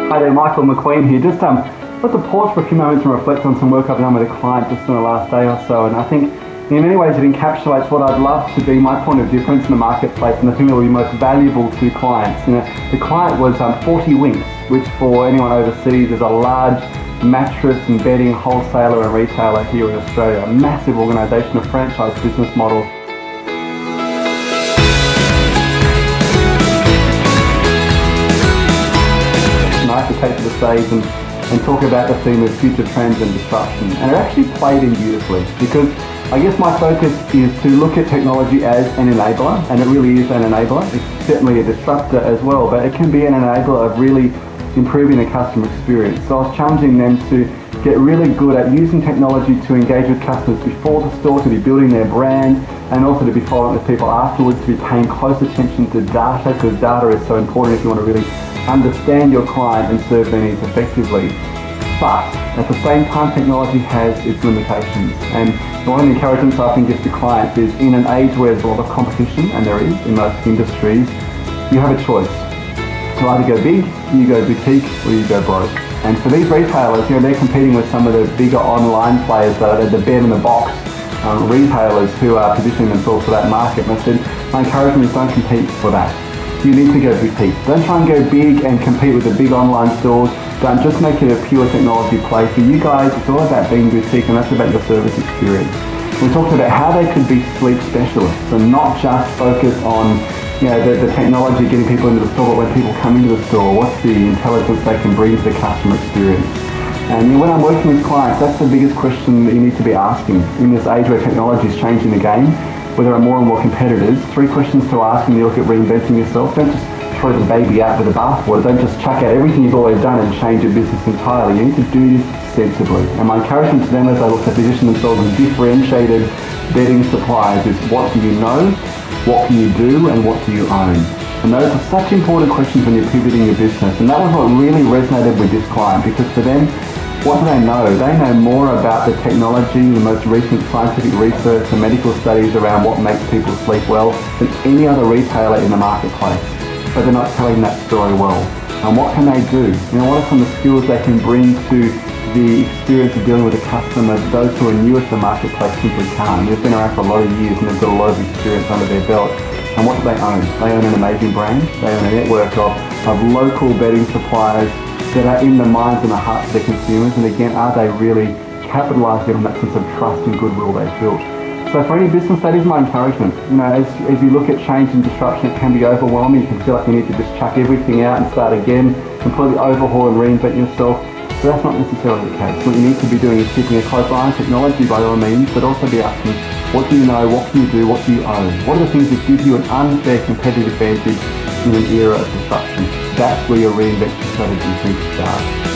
Hi there, Michael Mcqueen here. Just let to pause for a few moments and reflect on some work I've done with a client just in the last day or so. And I think in many ways it encapsulates what I'd love to be my point of difference in the marketplace and the thing that will be most valuable to clients. The client was 40 Winks, which for anyone overseas is a large mattress and bedding wholesaler and retailer here in Australia. A massive organisation, a franchise business model. Nice to take to the stage and talk about the theme of future trends and disruption. And it actually played in beautifully because I guess my focus is to look at technology as an enabler, and it really is an enabler. It's certainly a disruptor as well, but it can be an enabler of really improving the customer experience. So I was challenging them to get really good at using technology to engage with customers before the store, to be building their brand, and also to be following up with people afterwards, to be paying close attention to data, because data is so important if you want to really understand your client and serve their needs effectively. But at the same time, technology has its limitations. And one of the encouragements I often give to clients is, in an age where there's a lot of competition, and there is in most industries, you have a choice. To either go big, you go boutique, or you go broke. And for these retailers, they're competing with some of the bigger online players that are the bed in the box retailers who are positioning themselves for that market. And I said, my encouragement is don't compete for that. You need to go boutique. Don't try and go big and compete with the big online stores. Don't just make it a pure technology play. For you guys, it's all about being boutique, and that's about your service experience. We talked about how they could be sleep specialists and not just focus on the technology getting people into the store, but when people come into the store, what's the intelligence they can bring to the customer experience. And when I'm working with clients, that's the biggest question that you need to be asking in this age where technology is changing the game, where there are more and more competitors. 3 questions to ask when you look at reinventing yourself. Don't just throw the baby out with the bathwater. Don't just chuck out everything you've always done and change your business entirely. You need to do this sensibly. And my encouragement to them as they look to position themselves as differentiated bedding suppliers is, what do you know, what can you do, and what do you own? And those are such important questions when you're pivoting your business. And that was what really resonated with this client, because for them, what do they know? They know more about the technology, the most recent scientific research, the medical studies around what makes people sleep well than any other retailer in the marketplace. But they're not telling that story well. And what can they do? What are some of the skills they can bring to the experience of dealing with a customer that those who are new at the marketplace simply can't? They've been around for a lot of years and they've got a lot of experience under their belt. And what do they own? They own an amazing brand. They own a network of local bedding suppliers that are in the minds and the hearts of their consumers. And again, are they really capitalising on that sense of trust and goodwill they've built? So for any business, that is my encouragement. As you look at change and disruption, it can be overwhelming. You can feel like you need to just chuck everything out and start again, completely overhaul and reinvent yourself. But that's not necessarily the case. What you need to be doing is keeping a close eye on technology by all means, but also be asking, what do you know, what can you do, what do you own? What are the things that give you an unfair competitive advantage in an era of disruption? That's where your reinvention strategy needs to start.